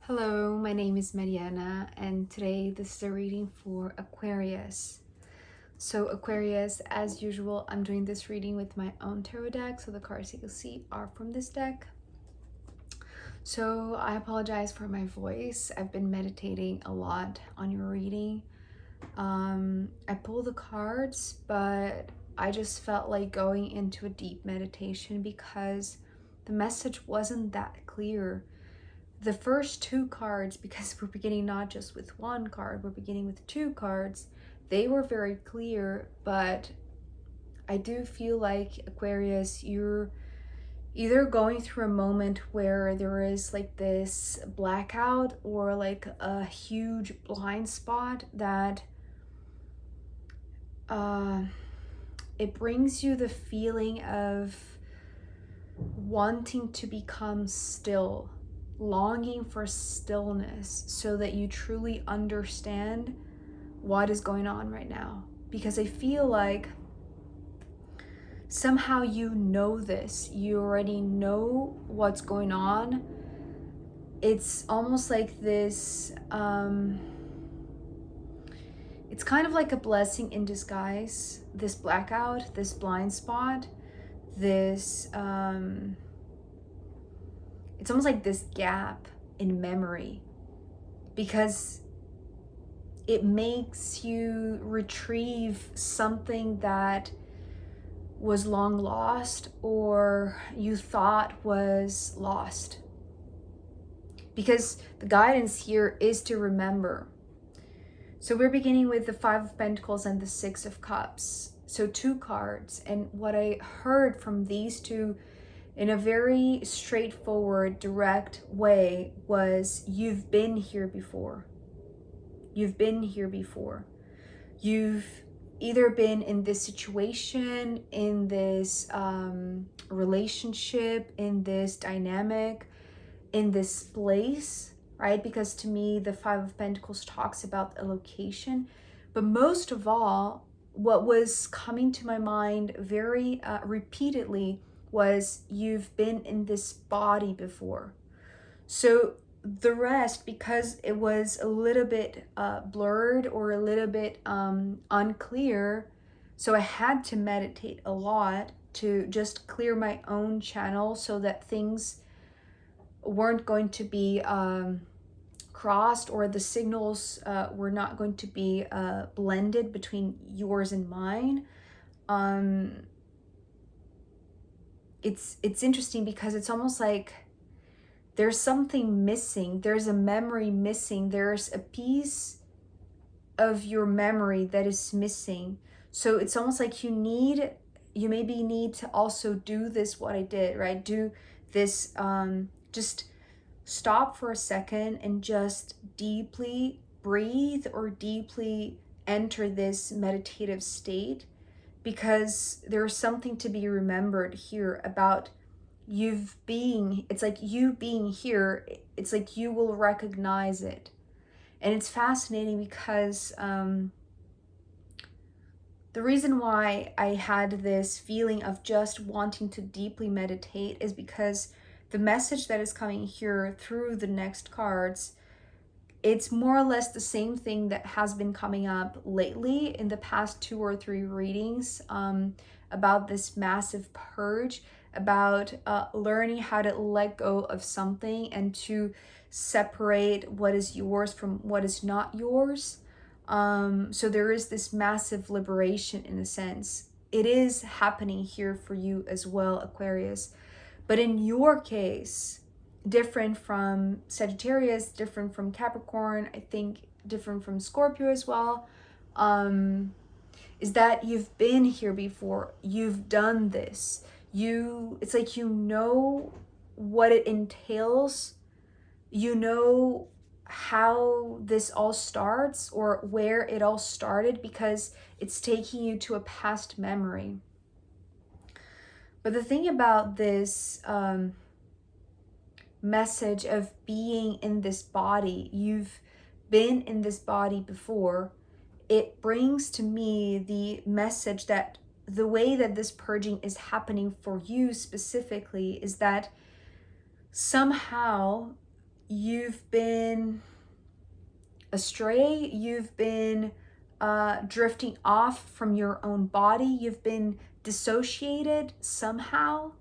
Hello, my name is Mariana, and today this is a reading for Aquarius. So Aquarius, as usual, I'm doing this reading with my own tarot deck, so the cards you can see are from this deck. So I apologize for my voice. I've been meditating a lot on your reading. I pulled the cards, but I just felt like going into a deep meditation because the message wasn't that clear. The first two cards, because we're beginning not just with one card, we're beginning with two cards, they were very clear, but I do feel like Aquarius, you're either going through a moment where there is like this blackout or like a huge blind spot that it brings you the feeling of wanting to become still, longing for stillness so that you truly understand what is going on right now. Because I feel like somehow you know this, you already know what's going on. It's almost like this, it's kind of like a blessing in disguise, this blackout, this blind spot, this, it's almost like this gap in memory, because it makes you retrieve something that was long lost or you thought was lost. Because the guidance here is to remember. So we're beginning with the Five of Pentacles and the Six of Cups. So two cards. And what I heard from these two in a very straightforward, direct way was, you've been here before. You've been here before. You've either been in this situation, in this relationship, in this dynamic, in this place, right? Because to me, the Five of Pentacles talks about a location. But most of all, what was coming to my mind very repeatedly was, you've been in this body before. So the rest, because it was a little bit blurred or a little bit unclear, so I had to meditate a lot to just clear my own channel so that things weren't going to be crossed, or the signals were not going to be blended between yours and mine. It's interesting because it's almost like there's something missing. There's a memory missing. There's a piece of your memory that is missing. So it's almost like you maybe need to also do this, what I did, right? Do this, just stop for a second and just deeply breathe or deeply enter this meditative state, because there's something to be remembered here about it's like you being here. It's like you will recognize it. And it's fascinating because the reason why I had this feeling of just wanting to deeply meditate is because the message that is coming here through the next cards, it's more or less the same thing that has been coming up lately in the past 2 or 3 readings, about this massive purge, about learning how to let go of something and to separate what is yours from what is not yours. So there is this massive liberation in a sense. It is happening here for you as well, Aquarius. But in your case, different from Sagittarius, different from Capricorn, I think different from Scorpio as well, is that you've been here before. You've done this. It's like you know what it entails. You know how this all starts, or where it all started, because it's taking you to a past memory. But the thing about this message of being in this body, you've been in this body before, it brings to me the message that the way that this purging is happening for you specifically is that somehow you've been astray, you've been drifting off from your own body, you've been dissociated somehow,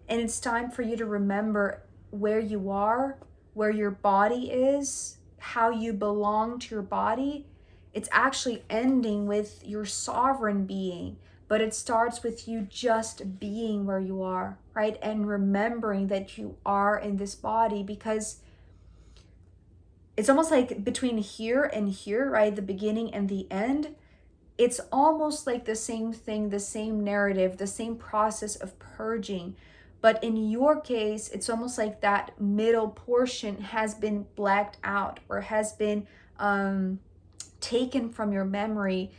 and it's time for you to remember where you are, where your body is, how you belong to your body. It's actually ending with your sovereign being, but it starts with you just being where you are, right? And remembering that you are in this body, because it's almost like between here and here, right? The beginning and the end. It's almost like the same thing, the same narrative, the same process of purging. But in your case, it's almost like that middle portion has been blacked out or has been taken from your memory.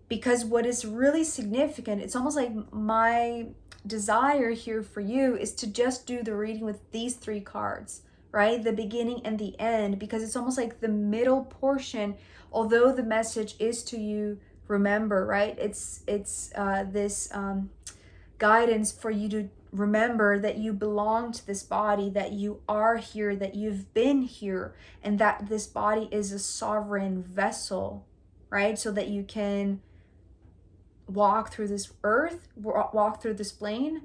Because what is really significant, it's almost like my desire here for you is to just do the reading with these 3 cards, right? The beginning and the end, because it's almost like the middle portion, although the message is to you, remember, right? It's this guidance for you to remember that you belong to this body, that you are here, that you've been here, and that this body is a sovereign vessel, right? So that you can walk through this earth, walk through this plane,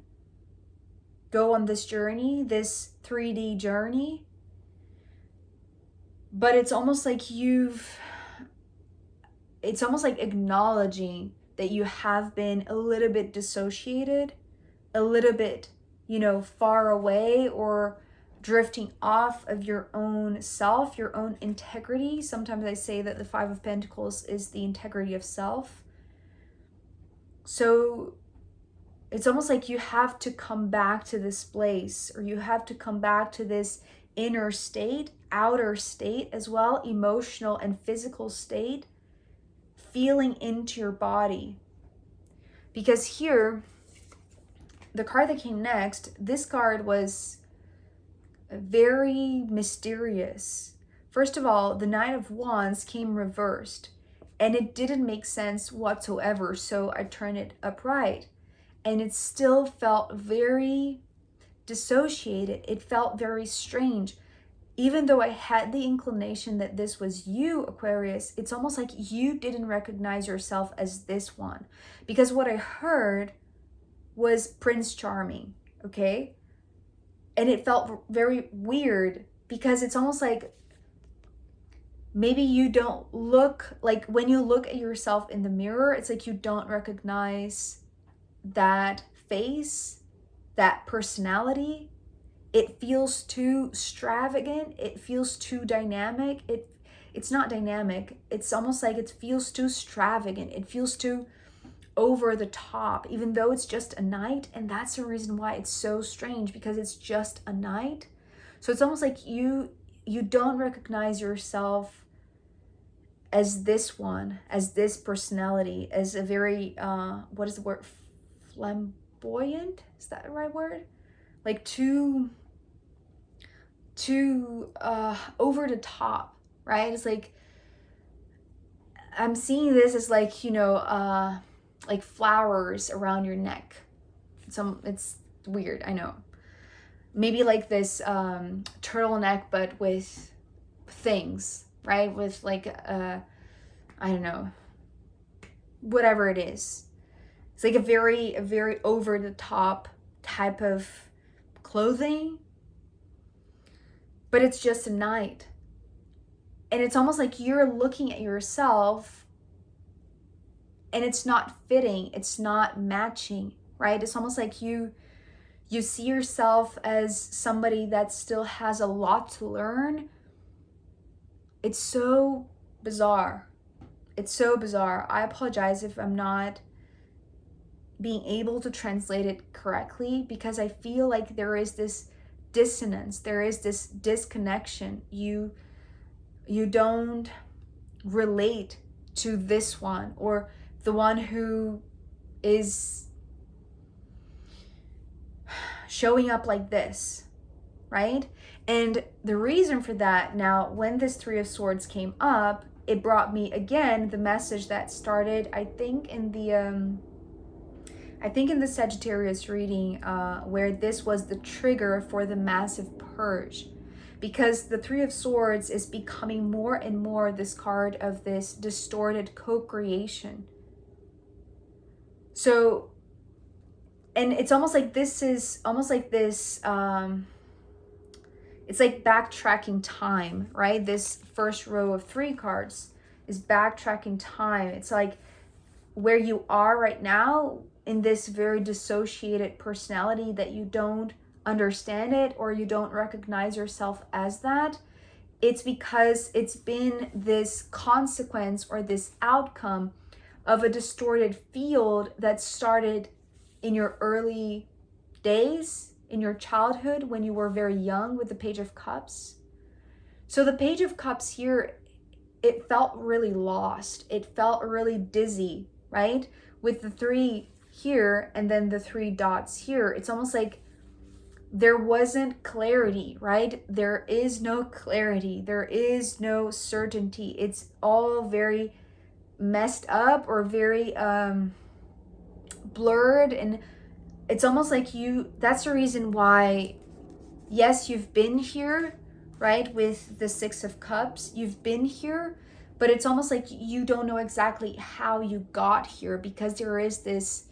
go on this journey, this 3D journey. But it's almost like it's almost like acknowledging that you have been a little bit dissociated, a little bit, far away, or drifting off of your own self, your own integrity. Sometimes I say that the 5 of Pentacles is the integrity of self. So it's almost like you have to come back to this place, or you have to come back to this inner state, outer state as well, emotional and physical state, feeling into your body. Because here, the card that came next, this card was very mysterious. First of all, the Knight of Wands came reversed, and it didn't make sense whatsoever, so I turned it upright. And it still felt very dissociated. It felt very strange. Even though I had the inclination that this was you, Aquarius, it's almost like you didn't recognize yourself as this one. Because what I heard was Prince Charming, okay? And it felt very weird, because it's almost like maybe you don't look, like when you look at yourself in the mirror, it's like you don't recognize that face, that personality. It feels too extravagant. It feels too dynamic. It's not dynamic. It's almost like it feels too extravagant. It feels too over the top, even though it's just a knight. And that's the reason why it's so strange, because it's just a knight. So it's almost like you don't recognize yourself as this one, as this personality, as a very, what is the word? Flamboyant? Is that the right word? Like too over the top, right? It's like, I'm seeing this as like, like flowers around your neck. It's weird, I know. Maybe like this turtleneck, but with things, right? With like, I don't know, whatever it is. It's like a very over the top type of clothing, but it's just a knight. And it's almost like you're looking at yourself and it's not fitting, it's not matching, right? It's almost like you see yourself as somebody that still has a lot to learn. It's so bizarre. It's so bizarre. I apologize if I'm not being able to translate it correctly, because I feel like there is this dissonance, there is this disconnection. You don't relate to this one, or the one who is showing up like this, right? And the reason for that, now when this 3 of Swords came up, it brought me again the message that started, I think in the Sagittarius reading, where this was the trigger for the massive purge. because the Three of Swords is becoming more and more this card of this distorted co-creation. So, and it's almost like this is almost like this, it's like backtracking time, right? This first row of 3 cards is backtracking time. It's like where you are right now in this very dissociated personality that you don't understand it or you don't recognize yourself as that. It's because it's been this consequence or this outcome of a distorted field that started in your early days, in your childhood, when you were very young, with the Page of Cups. So the Page of Cups here, it felt really lost. It felt really dizzy, right? With the 3 here and then the 3 dots here, it's almost like there wasn't clarity, right? There is no clarity. There is no certainty. It's all very messed up or very blurred, and it's almost like that's the reason why, yes, you've been here, right? With the 6 of Cups, you've been here, but it's almost like you don't know exactly how you got here, because there is this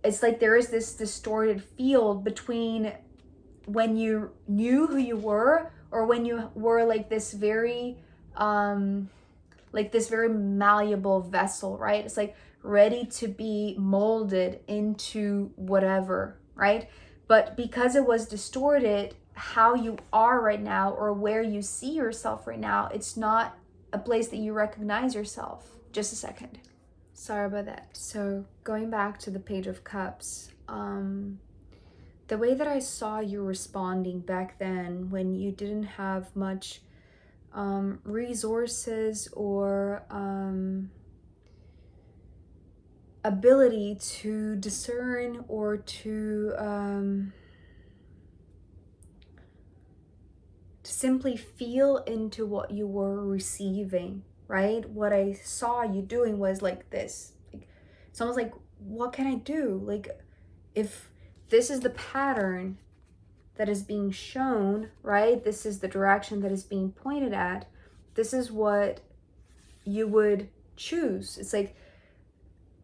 distorted field between when you knew who you were, or when you were like this very malleable vessel, right? It's like ready to be molded into whatever, right? But because it was distorted, how you are right now or where you see yourself right now, it's not a place that you recognize yourself. Just a second. Sorry about that. So going back to the Page of Cups, the way that I saw you responding back then, when you didn't have much resources or ability to discern or to simply feel into what you were receiving, right? What I saw you doing was like this. Like, it's almost like, what can I do? Like, if this is the pattern that is being shown, right? This is the direction that is being pointed at. This is what you would choose. It's like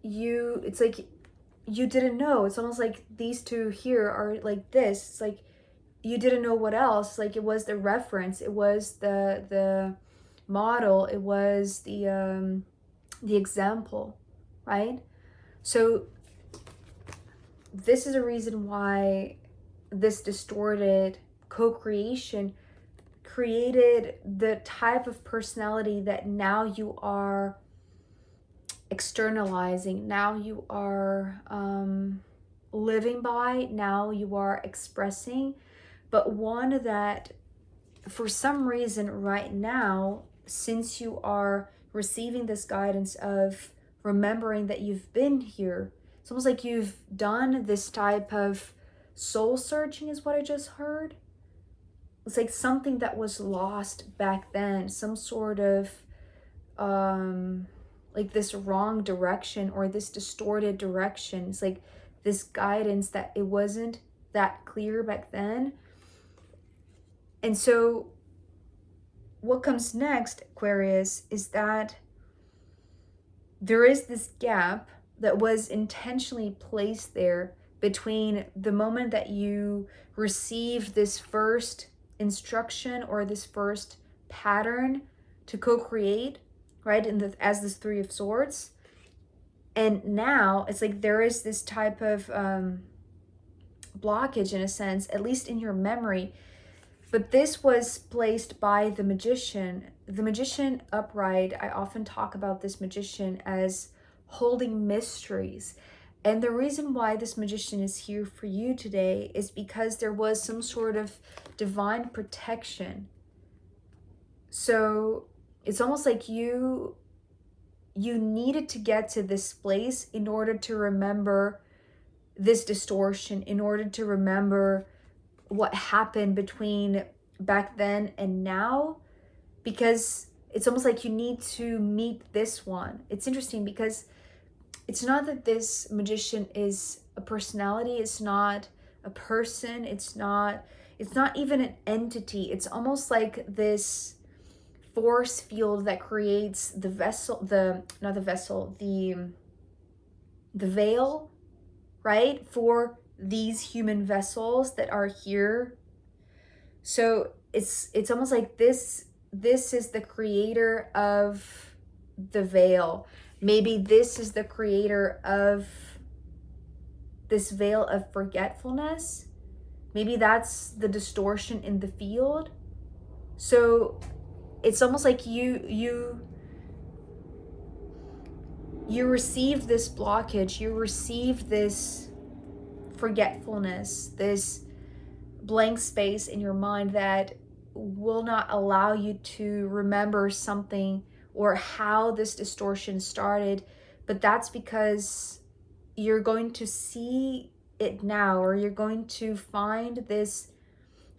you didn't know. It's almost like these 2 here are like this. It's like you didn't know what else. Like, it was the reference, it was the model, it was the example, right? So this is a reason why this distorted co-creation created the type of personality that now you are externalizing, now you are living by, now you are expressing, but one that for some reason right now, since you are receiving this guidance of remembering that you've been here, it's almost like you've done this type of soul searching, is what I just heard. It's like something that was lost back then, some sort of like this wrong direction or this distorted direction. It's like this guidance that it wasn't that clear back then. And so what comes next, Aquarius, is that there is this gap that was intentionally placed there between the moment that you received this first instruction or this first pattern to co-create, right, as this 3 of Swords, and now it's like there is this type of blockage, in a sense, at least in your memory. But this was placed by the Magician. The Magician upright, I often talk about this Magician as holding mysteries. And the reason why this Magician is here for you today is because there was some sort of divine protection. So it's almost like you needed to get to this place in order to remember this distortion, in order to remember what happened between back then and now, because it's almost like you need to meet this one. It's interesting because it's not that this Magician is a personality, it's not a person, it's not it's not even an entity. It's almost like this force field that creates the vessel, not the vessel, the veil, right? For these human vessels that are here. So it's almost like this is the creator of the veil. Maybe this is the creator of this veil of forgetfulness. Maybe that's the distortion in the field. So it's almost like you received this blockage, you received this forgetfulness, this blank space in your mind that will not allow you to remember something or how this distortion started. But that's because you're going to see it now, or you're going to find this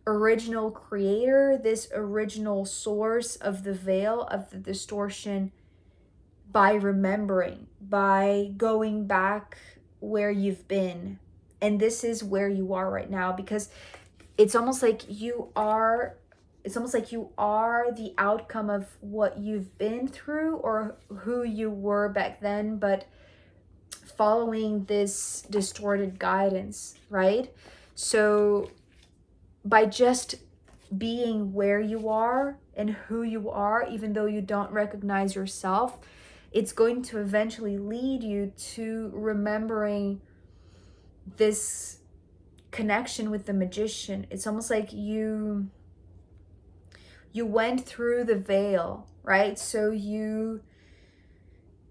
original creator, this original source of the veil, of the distortion, by remembering, by going back where you've been. And this is where you are right now, because it's almost like you are the outcome of what you've been through or who you were back then, but following this distorted guidance, right? So by just being where you are and who you are, even though you don't recognize yourself, it's going to eventually lead you to remembering this connection with the magician. It's almost like you went through the veil, right? So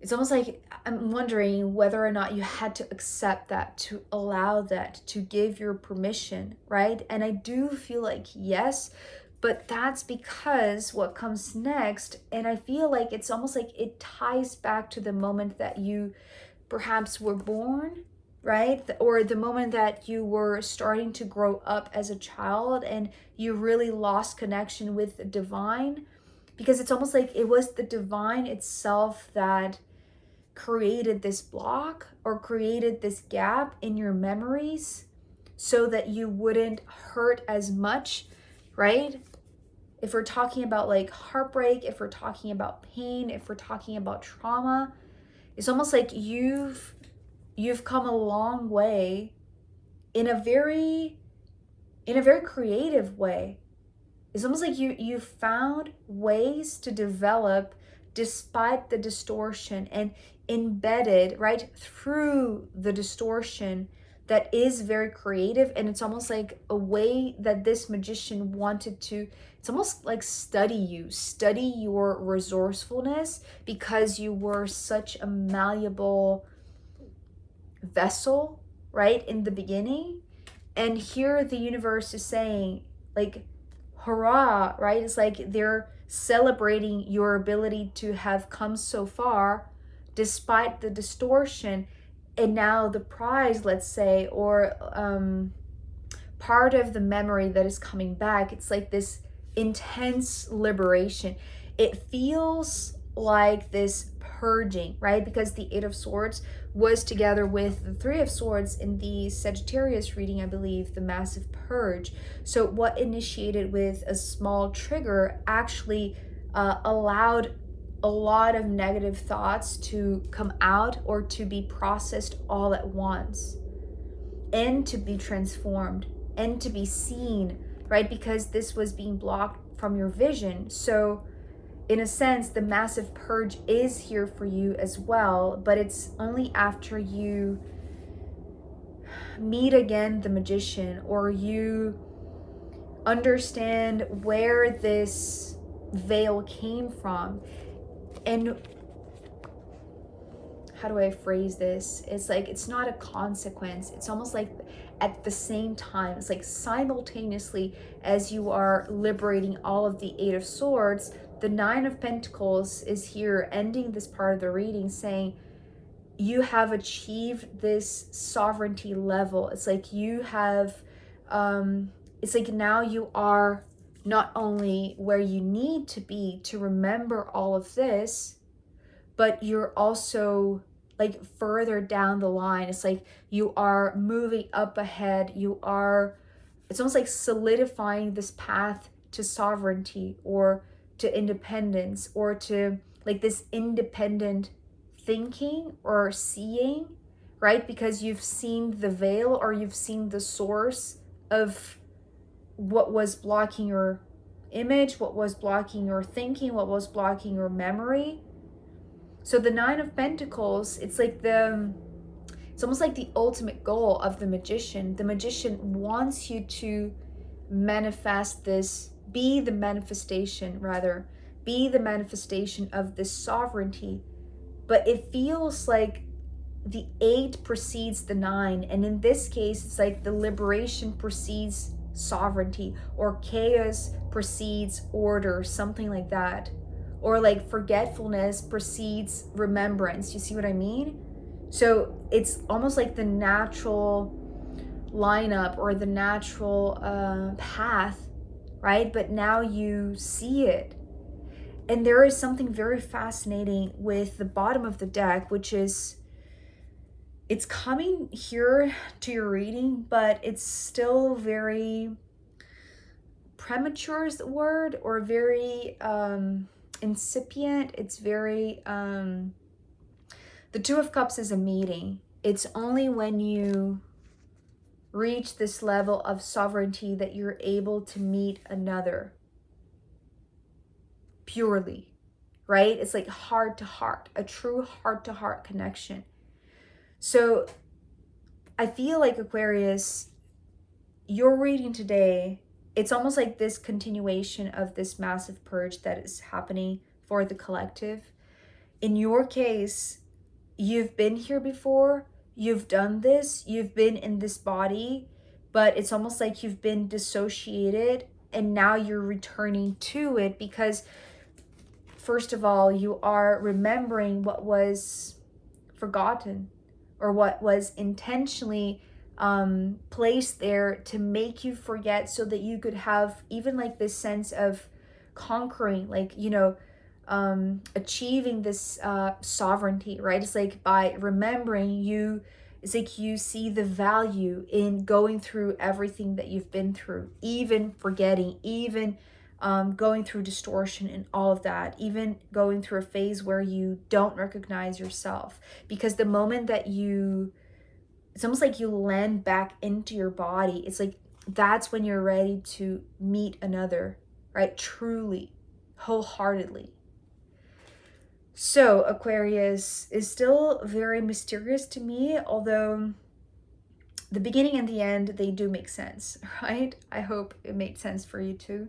it's almost like I'm wondering whether or not you had to accept that, to allow that, to give your permission, right? And I do feel like yes, but that's because what comes next, and I feel like it's almost like it ties back to the moment that you perhaps were born, right? Or the moment that you were starting to grow up as a child and you really lost connection with the divine, because it's almost like it was the divine itself that created this block or created this gap in your memories so that you wouldn't hurt as much, right? If we're talking about like heartbreak, if we're talking about pain, if we're talking about trauma, it's almost like you've come a long way in a very creative way. It's almost like you found ways to develop despite the distortion, and embedded right through the distortion that is very creative. And it's almost like a way that this magician wanted to, it's almost like study your resourcefulness, because you were such a malleable vessel right in the beginning. And here the universe is saying like, hurrah, right? It's like they're celebrating your ability to have come so far despite the distortion. And now the prize, let's say, or part of the memory that is coming back, it's like this intense liberation. It feels like this purging, right? Because the Eight of Swords was together with the Three of Swords in the Sagittarius reading, I believe, the massive purge. So what initiated with a small trigger actually allowed a lot of negative thoughts to come out or to be processed all at once, and to be transformed and to be seen, right? Because this was being blocked from your vision. So in a sense, the massive purge is here for you as well, but it's only after you meet again the magician, or you understand where this veil came from. And how do I phrase this? It's like, it's not a consequence. It's almost like at the same time, it's like simultaneously as you are liberating all of the Eight of Swords, the Nine of Pentacles is here ending this part of the reading, saying you have achieved this sovereignty level. It's like you have, it's like now you are not only where you need to be to remember all of this, but you're also like further down the line. It's like you are moving up ahead. You are it's almost like solidifying this path to sovereignty or to independence, or to like this independent thinking or seeing, right? Because you've seen the veil, or you've seen the source of what was blocking your image, what was blocking your thinking, what was blocking your memory. So the Nine of Pentacles, it's almost like the ultimate goal of the magician. The magician wants you to manifest this, be the manifestation of this sovereignty. But it feels like the 8 precedes the 9, and in this case it's like the liberation precedes sovereignty, or chaos precedes order, something like that, or like forgetfulness precedes remembrance. You see what I mean? So it's almost like the natural lineup, or the natural path, right? But now you see it. And there is something very fascinating with the bottom of the deck, which is, it's coming here to your reading, but it's still very premature is the word, or very incipient. It's very, the Two of Cups is a meeting. It's only when you reach this level of sovereignty that you're able to meet another purely, right? It's like heart to heart, a true heart to heart connection. So I feel like, Aquarius, your reading today, it's almost like this continuation of this massive purge that is happening for the collective. In your case, you've been here before, you've done this, you've been in this body, but it's almost like you've been dissociated, and now you're returning to it because, first of all, you are remembering what was forgotten, or what was intentionally placed there to make you forget, so that you could have even like this sense of conquering, like, achieving this sovereignty, right? It's like by remembering, it's like you see the value in going through everything that you've been through, even forgetting, even going through distortion and all of that, even going through a phase where you don't recognize yourself. Because the moment that it's almost like you land back into your body, it's like that's when you're ready to meet another, right? Truly, wholeheartedly. So Aquarius is still very mysterious to me, although the beginning and the end, they do make sense, right? I hope it made sense for you too.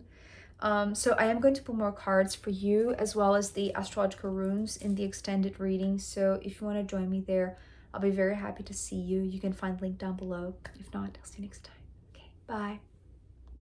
So I am going to pull more cards for you, as well as the astrological runes in the extended reading. So if you want to join me there, I'll be very happy to see you. You can find the link down below. If not, I'll see you next time. Okay, bye.